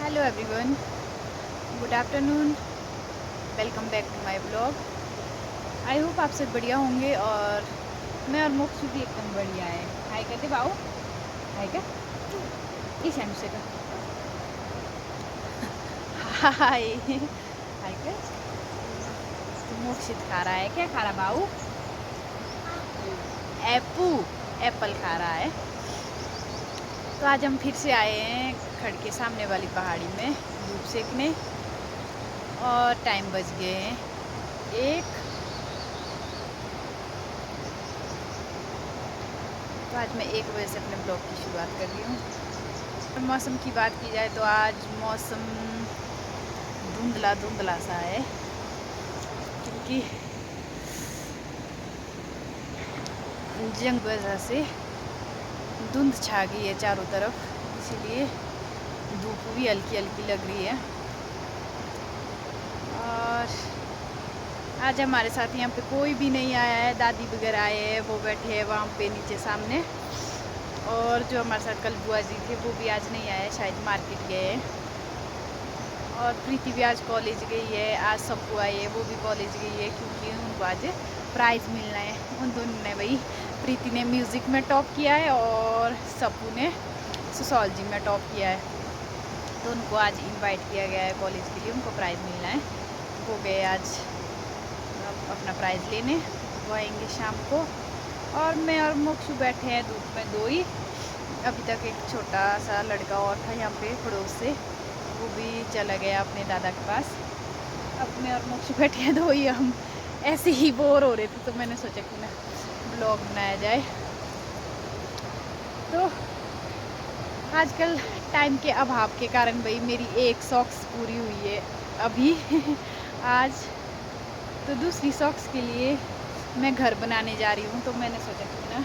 Hello everyone, good afternoon. Welcome back to my blog. I hope आप सब बढ़िया होंगे और मैं और मोक्षु भी एकदम बढ़िया है। हाय कहते बाऊ, हाय क्या इस एंड से का हाय हाय क्या। तो मोक्षित खा रहा है, क्या खा रहा बाऊ? एप्पू, एप्पल खा रहा है। तो आज हम फिर से आए हैं खड़ के सामने वाली पहाड़ी में धूप सेकने और टाइम बज गए हैं 1। तो आज मैं 1 बजे से अपने ब्लॉग की शुरुआत कर रही हूँ। मौसम की बात की जाए तो आज मौसम धुंधला धुंधला सा है, क्योंकि जंग की वजह से धुंध छा गई है चारों तरफ, इसीलिए धूप भी हल्की हल्की लग रही है। और आज हमारे साथ यहाँ पे कोई भी नहीं आया है। दादी वगैरह आए हैं, वो बैठे हैं वहाँ पे नीचे सामने। और जो हमारे साथ कल बुआ जी थे वो भी आज नहीं आए, शायद मार्केट गए हैं। और प्रीति भी आज कॉलेज गई है। आज सबको आई है, वो भी कॉलेज गई है क्योंकि उनको आज प्राइज़ मिलना है। उन दोनों ने, भाई प्रीति ने म्यूज़िक में टॉप किया है और सबू ने सोशोलॉजी में टॉप किया है। तो उनको आज इनवाइट किया गया है कॉलेज के लिए, उनको प्राइज़ मिलना है। वो गए आज अपना प्राइज़ लेने, वो आएंगे शाम को। और मैं और मोक्षु बैठे हैं धूप में दो ही। अभी तक एक छोटा सा लड़का और था यहाँ पे पड़ोस से, वो भी चला गया अपने दादा के पास। अब मैं और मोक्षु बैठे हैं दो ही, हम ऐसे ही बोर हो रहे थे तो मैंने सोचा कि ना ब्लॉग बनाया जाए। तो आजकल टाइम के अभाव के कारण भाई मेरी एक सॉक्स पूरी हुई है अभी आज। तो दूसरी सॉक्स के लिए मैं घर बनाने जा रही हूँ, तो मैंने सोचा कि ना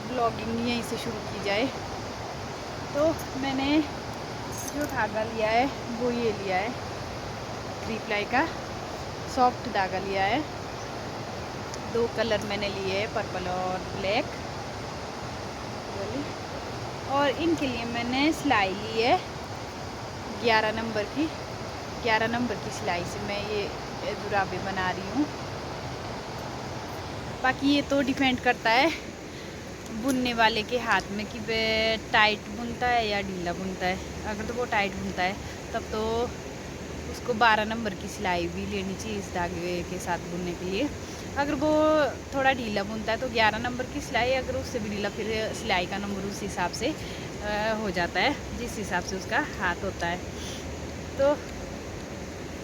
ब्लॉगिंग यहीं से शुरू की जाए। तो मैंने जो धागा लिया है वो ये लिया है 3 प्लाई का सॉफ्ट धागा लिया है। 2 कलर मैंने लिए हैं, पर्पल और ब्लैक। और इनके लिए मैंने सिलाई ली है 11 नंबर की। 11 नंबर की सिलाई से मैं ये जुराबे बना रही हूँ। बाकी ये तो डिपेंड करता है बुनने वाले के हाथ में कि वे टाइट बुनता है या ढीला बुनता है। अगर तो वो टाइट बुनता है तब तो उसको 12 नंबर की सिलाई भी लेनी चाहिए इस धागे के साथ बुनने के लिए। अगर वो थोड़ा ढीला बुनता है तो 11 नंबर की सिलाई, अगर उससे भी ढीला फिर सिलाई का नंबर उस हिसाब से हो जाता है जिस हिसाब से उसका हाथ होता है। तो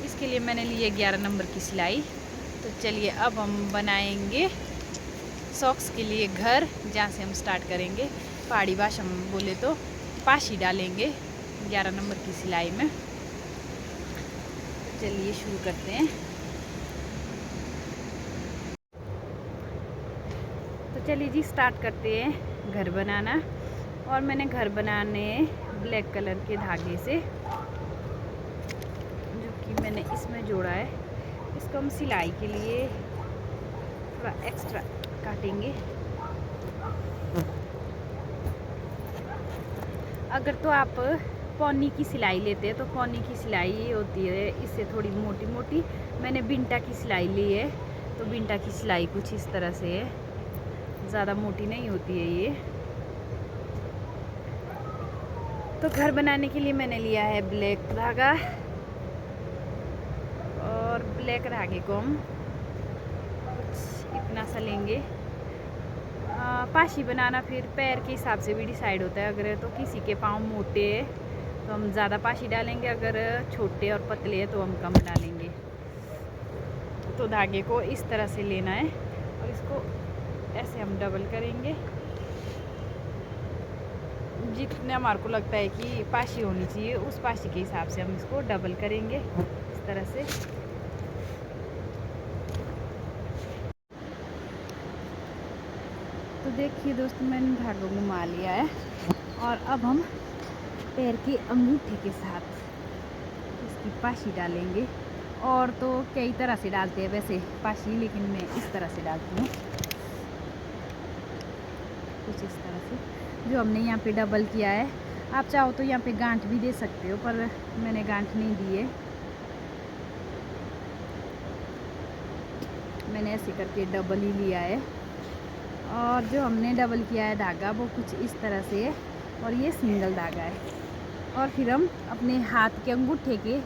इसके लिए मैंने लिए 11 नंबर की सिलाई। तो चलिए अब हम बनाएंगे सॉक्स के लिए घर, जहाँ से हम स्टार्ट करेंगे। पहाड़ी भाषा में बोले तो पाशी डालेंगे 11 नंबर की सिलाई में। चलिए शुरू करते हैं। तो चलिए जी स्टार्ट करते हैं घर बनाना। और मैंने घर बनाने ब्लैक कलर के धागे से, जो कि मैंने इसमें जोड़ा है, इसको हम सिलाई के लिए थोड़ा एक्स्ट्रा काटेंगे। अगर तो आप पौनी की सिलाई लेते हैं तो पौनी की सिलाई होती है इससे थोड़ी मोटी मोटी। मैंने बिंटा की सिलाई ली है, तो बिंटा की सिलाई कुछ इस तरह से है, ज़्यादा मोटी नहीं होती है ये। तो घर बनाने के लिए मैंने लिया है ब्लैक धागा, और ब्लैक धागे को हम कुछ इतना सा लेंगे। पाशी बनाना फिर पैर के हिसाब से भी डिसाइड होता है। अगर तो किसी के पाँव मोटे हैं तो हम ज़्यादा पाशी डालेंगे, अगर छोटे और पतले हैं तो हम कम डालेंगे। तो धागे को इस तरह से लेना है और इसको ऐसे हम डबल करेंगे। जितने हमारे को लगता है कि पाशी होनी चाहिए उस पाशी के हिसाब से हम इसको डबल करेंगे इस तरह से। तो देखिए दोस्तों, मैंने धागा घुमा लिया है और अब हम पैर के अंगूठे के साथ इसकी पाशी डालेंगे। और तो कई तरह से डालते हैं वैसे पाशी, लेकिन मैं इस तरह से डालती हूँ, कुछ इस तरह से। जो हमने यहाँ पे डबल किया है आप चाहो तो यहाँ पे गांठ भी दे सकते हो, पर मैंने गांठ नहीं दी है। मैंने ऐसे करके डबल ही लिया है, और जो हमने डबल किया है धागा वो कुछ इस तरह से है, और ये सिंगल धागा है। और फिर हम अपने हाथ के अंगूठे के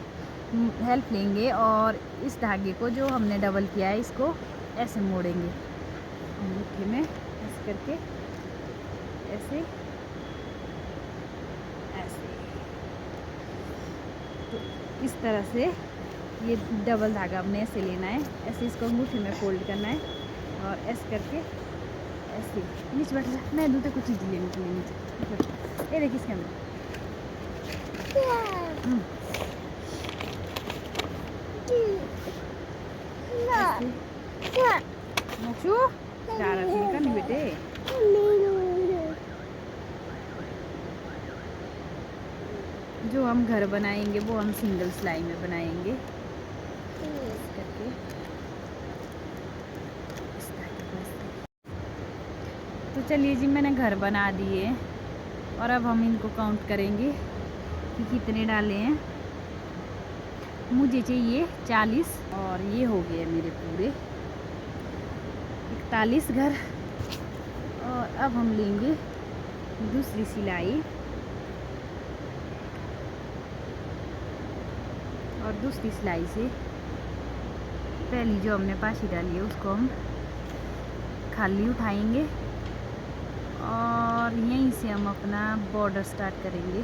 हेल्प लेंगे और इस धागे को जो हमने डबल किया है इसको ऐसे मोड़ेंगे अंगूठे में, ऐसे करके, ऐसे ऐसे। तो इस तरह से ये डबल धागा हमने ऐसे लेना है, ऐसे इसको अंगूठे में फोल्ड करना है, और ऐसे करके ऐसे नीचे बैठ जा। मैं दूँ तो कुछ चीज़ लेने के लिए नीचे, ये देखिए इसके अंदर। मोक्षू शरारत नहीं करनी बेटे। जो हम घर बनाएंगे वो हम सिंगल सिलाई में बनाएंगे करके। तो चलिए जी, मैंने घर बना दिए और अब हम इनको काउंट करेंगे कि कितने डाले हैं। मुझे चाहिए 40, और ये हो गए मेरे पूरे 41 घर। और अब हम लेंगे दूसरी सिलाई, और दूसरी सिलाई से पहली जो हमने पासी डाली है उसको हम खाली उठाएंगे, और यहीं से हम अपना बॉर्डर स्टार्ट करेंगे।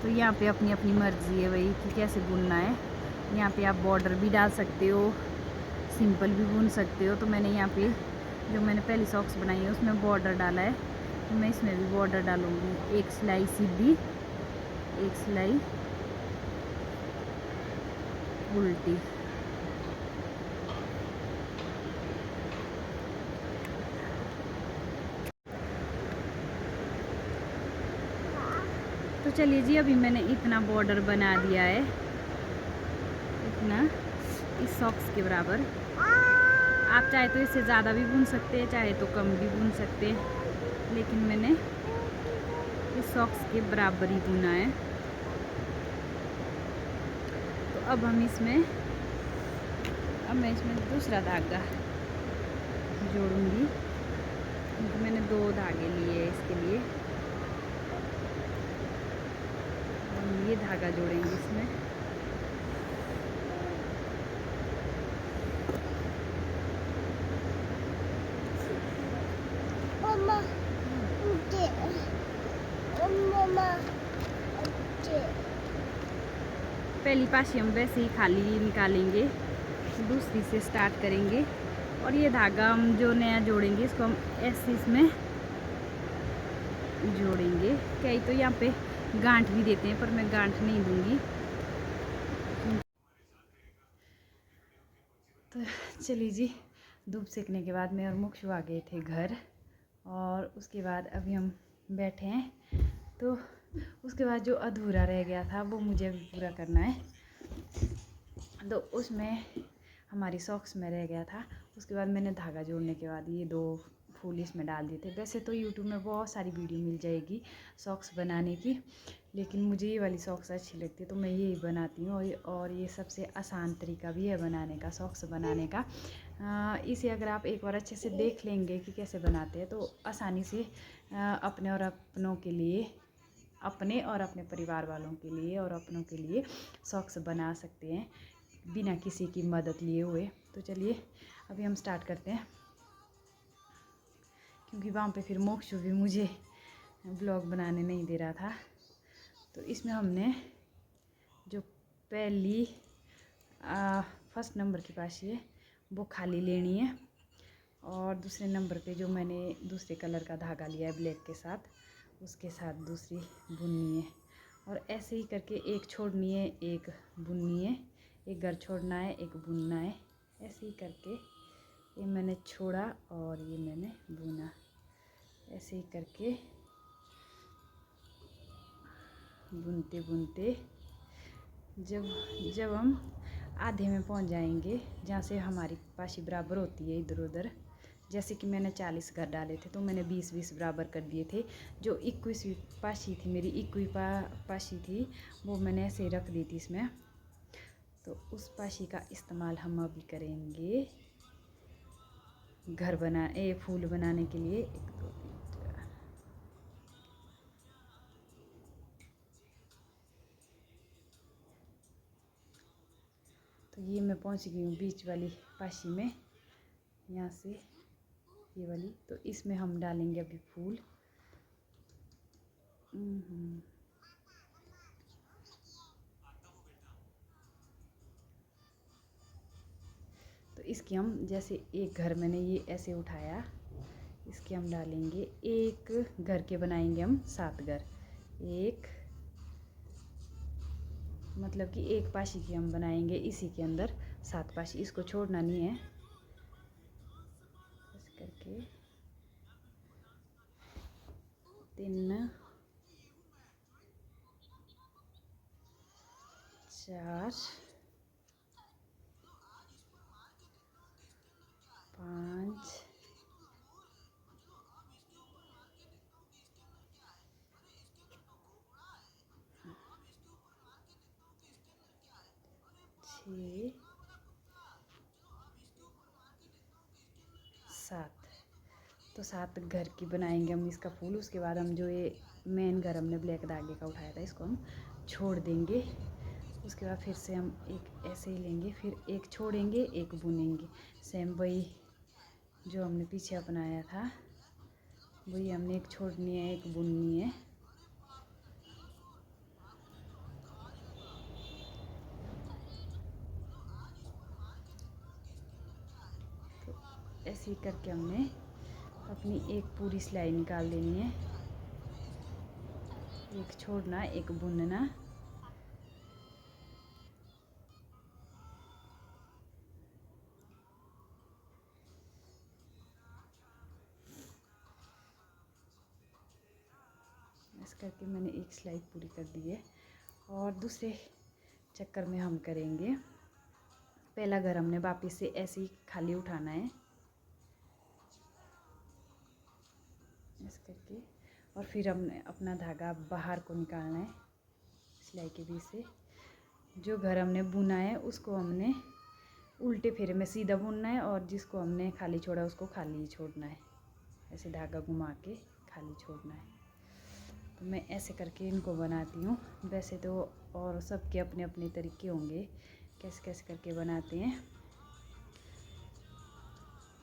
तो यहाँ पे अपनी अपनी मर्ज़ी है भाई कि कैसे बुनना है। यहाँ पे आप बॉर्डर भी डाल सकते हो, सिंपल भी बुन सकते हो। तो मैंने यहाँ पे जो मैंने पहली सॉक्स बनाई है उसमें बॉर्डर डाला है, तो मैं इसमें भी बॉर्डर डालूँगी। एक सिलाई सीधी, एक सिलाई उल्टी। तो चलिए जी, अभी मैंने इतना बॉर्डर बना दिया है, इतना इस सॉक्स के बराबर। आप चाहे तो इससे ज़्यादा भी बुन सकते हैं, चाहे तो कम भी बुन सकते हैं, लेकिन मैंने इस सॉक्स के बराबर ही बुना है। तो अब मैं इसमें दूसरा धागा जोड़ूंगी, क्योंकि मैंने 2 धागे लिए हैं इसके लिए। हम ये धागा जोड़ेंगे इसमें। पहली पासी हम वैसे ही खाली निकालेंगे, दूसरी से स्टार्ट करेंगे, और ये धागा हम जो नया जोड़ेंगे इसको हम ऐसे इसमें जोड़ेंगे। कई तो यहाँ पे गांठ भी देते हैं, पर मैं गांठ नहीं दूंगी। तो चलिए जी, धूप सेकने के बाद मैं और मोक्षु आ गए थे घर, और उसके बाद अभी हम बैठे हैं। तो उसके बाद जो अधूरा रह गया था वो मुझे अभी पूरा करना है। तो उसमें हमारी सॉक्स में रह गया था। उसके बाद मैंने धागा जोड़ने के बाद ये 2 फूल इसमें डाल दिए थे। वैसे तो यूट्यूब में बहुत सारी वीडियो मिल जाएगी सॉक्स बनाने की, लेकिन मुझे ये वाली सॉक्स अच्छी लगती है तो मैं यही बनाती हूँ। और ये सबसे आसान तरीका भी है बनाने का, सॉक्स बनाने का। इसे अगर आप एक बार अच्छे से देख लेंगे कि कैसे बनाते हैं, तो आसानी से अपने और अपनों के लिए, अपने और अपने परिवार वालों के लिए और अपनों के लिए सॉक्स बना सकते हैं बिना किसी की मदद लिए हुए। तो चलिए अभी हम स्टार्ट करते हैं, क्योंकि वहाँ पे फिर मोक्षु भी मुझे ब्लॉग बनाने नहीं दे रहा था। तो इसमें हमने जो पहली फर्स्ट नंबर की पासी है वो खाली लेनी है, और दूसरे नंबर पे जो मैंने दूसरे कलर का धागा लिया है ब्लैक के साथ, उसके साथ दूसरी बुननी है। और ऐसे ही करके एक छोड़नी है, एक बुननी है, एक घर छोड़ना है, एक बुनना है। ऐसे ही करके ये मैंने छोड़ा और ये मैंने बुना। ऐसे ही करके बुनते बुनते जब हम आधे में पहुंच जाएंगे, जहाँ से हमारी पाशी बराबर होती है इधर उधर। जैसे कि मैंने 40 घर डाले थे तो मैंने 20-20 बराबर कर दिए थे। जो 21वीं पाशी थी मेरी, 21वीं पाशी थी, वो मैंने ऐसे ही रख दी थी इसमें। तो उस पाशी का इस्तेमाल हम अभी करेंगे घर फूल बनाने के लिए। 1 2 3 4। तो ये मैं पहुंच गई हूँ बीच वाली पाशी में, यहाँ से ये वाली। तो इसमें हम डालेंगे अभी फूल। तो इसकी हम, जैसे एक घर मैंने ये ऐसे उठाया, इसके हम डालेंगे, एक घर के बनाएंगे हम 7 घर। एक मतलब कि एक पाशी की हम बनाएंगे इसी के अंदर 7 पाशी, इसको छोड़ना नहीं है। ऐसे करके 3 4 5 6 7। तो 7 घर की बनाएंगे हम इसका फूल। उसके बाद हम जो ये मेन घर हमने ब्लैक धागे का उठाया था, इसको हम छोड़ देंगे। उसके बाद फिर से हम एक ऐसे ही लेंगे, फिर एक छोड़ेंगे, एक बुनेंगे। सेम वही जो हमने पीछे अपनाया था, वही हमने एक छोड़नी है, एक बुननी है। तो ऐसे ही करके हमने अपनी एक पूरी सिलाई निकाल देनी है। एक छोड़ना, एक बुनना। ऐसे करके मैंने एक सिलाई पूरी कर दी है। और दूसरे चक्कर में हम करेंगे, पहला घर हमने वापस से ऐसे ही खाली उठाना है, ऐसे करके। और फिर हमने अपना धागा बाहर को निकालना है सिलाई के बीच से। जो घर हमने बुना है उसको हमने उल्टे फेरे में सीधा बुनना है, और जिसको हमने खाली छोड़ा उसको खाली ही छोड़ना है। ऐसे धागा घुमा के खाली छोड़ना है। तो मैं ऐसे करके इनको बनाती हूँ। वैसे तो और सबके अपने अपने तरीके होंगे कैसे कैसे करके बनाते हैं।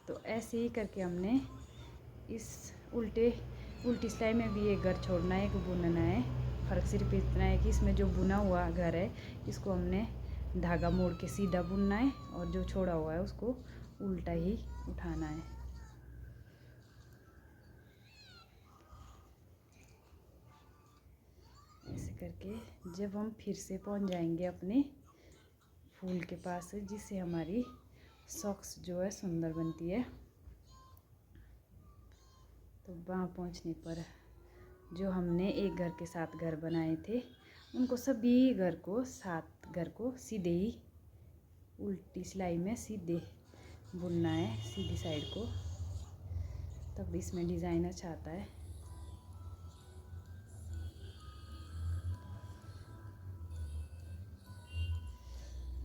तो ऐसे ही करके हमने इस उल्टी सिलाई में भी एक घर छोड़ना है, एक बुनना है। फ़र्क सिर्फ इतना है कि इसमें जो बुना हुआ घर है इसको हमने धागा मोड़ के सीधा बुनना है, और जो छोड़ा हुआ है उसको उल्टा ही उठाना है। ऐसे करके जब हम फिर से पहुंच जाएंगे अपने फूल के पास, जिससे हमारी सॉक्स जो है सुंदर बनती है। तो वहाँ पहुँचने पर जो हमने एक घर के 7 घर बनाए थे, उनको सभी घर को 7 घर को सीधे ही उल्टी सिलाई में सीधे बुनना है, सीधी साइड को। तब इसमें डिज़ाइन अच्छा आता है।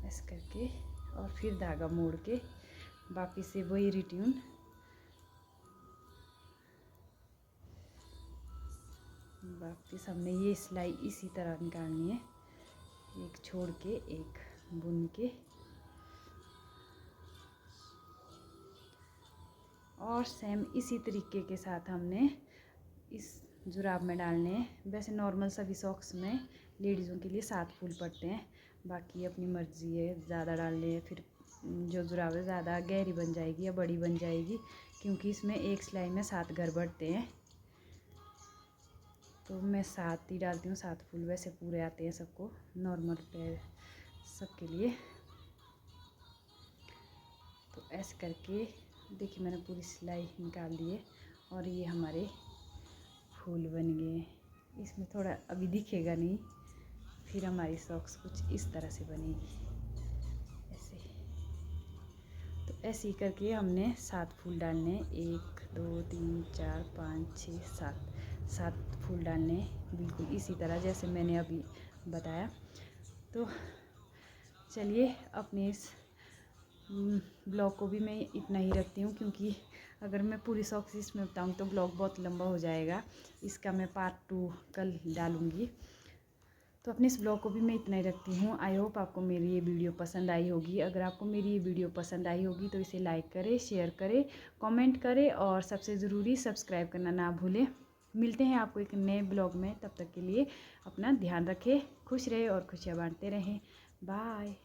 ऐसे करके और फिर धागा मोड़ के वापिस से वही रिट्यून वापिस हमने ये सिलाई इसी तरह निकालनी है, एक छोड़ के एक बुन के। और सेम इसी तरीके के साथ हमने इस जुराब में डालने हैं। वैसे नॉर्मल सभी सॉक्स में लेडीज़ों के लिए 7 फूल पड़ते हैं, बाकी अपनी मर्ज़ी है ज़्यादा डालने हैं। फिर जो जुराब है ज़्यादा गहरी बन जाएगी या बड़ी बन जाएगी, क्योंकि इसमें एक सिलाई में 7 घर बढ़ते हैं। तो मैं 7 ही डालती हूँ, 7 फूल वैसे पूरे आते हैं सबको, नॉर्मल पैर सबके लिए। तो ऐसे करके देखिए मैंने पूरी सिलाई निकाल दी है, और ये हमारे फूल बन गए हैं। इसमें थोड़ा अभी दिखेगा नहीं, फिर हमारी सॉक्स कुछ इस तरह से बनेगी। ऐसे ही करके हमने 7 फूल डालने, 1 2 3 4 5 6 7 फूल डालने, बिल्कुल इसी तरह जैसे मैंने अभी बताया। तो चलिए अपने इस ब्लॉग को भी मैं इतना ही रखती हूँ, क्योंकि अगर मैं पूरी शौक से इसमें बताऊँ तो ब्लॉग बहुत लंबा हो जाएगा। इसका मैं पार्ट 2 कल डालूँगी। तो अपने इस ब्लॉग को भी मैं इतना ही रखती हूँ। आई होप आपको मेरी ये वीडियो पसंद आई होगी। अगर आपको मेरी ये वीडियो पसंद आई होगी तो इसे लाइक करें, शेयर करें, कमेंट करें और सबसे ज़रूरी सब्सक्राइब करना ना भूलें। मिलते हैं आपको एक नए ब्लॉग में, तब तक के लिए अपना ध्यान रखें, खुश रहे और खुशियाँ बांटते रहें। बाय।